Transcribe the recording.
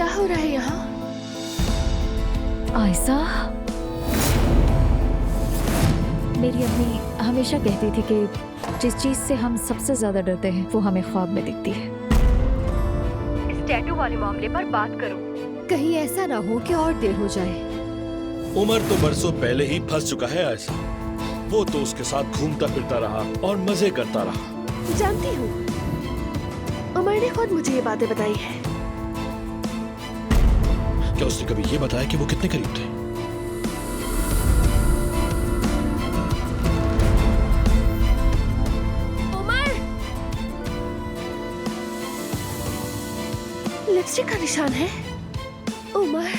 क्या हो रहा है यहाँ? आयशा, मेरी अम्मी हमेशा कहती थी कि जिस चीज से हम सबसे ज्यादा डरते हैं वो हमें ख्वाब में दिखती है। इस टैटू वाले मामले पर बात करो। कहीं ऐसा ना हो कि और देर हो जाए। उमर तो बरसों पहले ही फंस चुका है आयशा। वो तो उसके साथ घूमता फिरता रहा और मजे करता रहा। जानती हूँ, उमर ने खुद मुझे ये बातें बताई है। क्या उसने कभी ये बताया कि वो कितने करीब थे? उमर, लिपस्टिक का निशान है। उमर,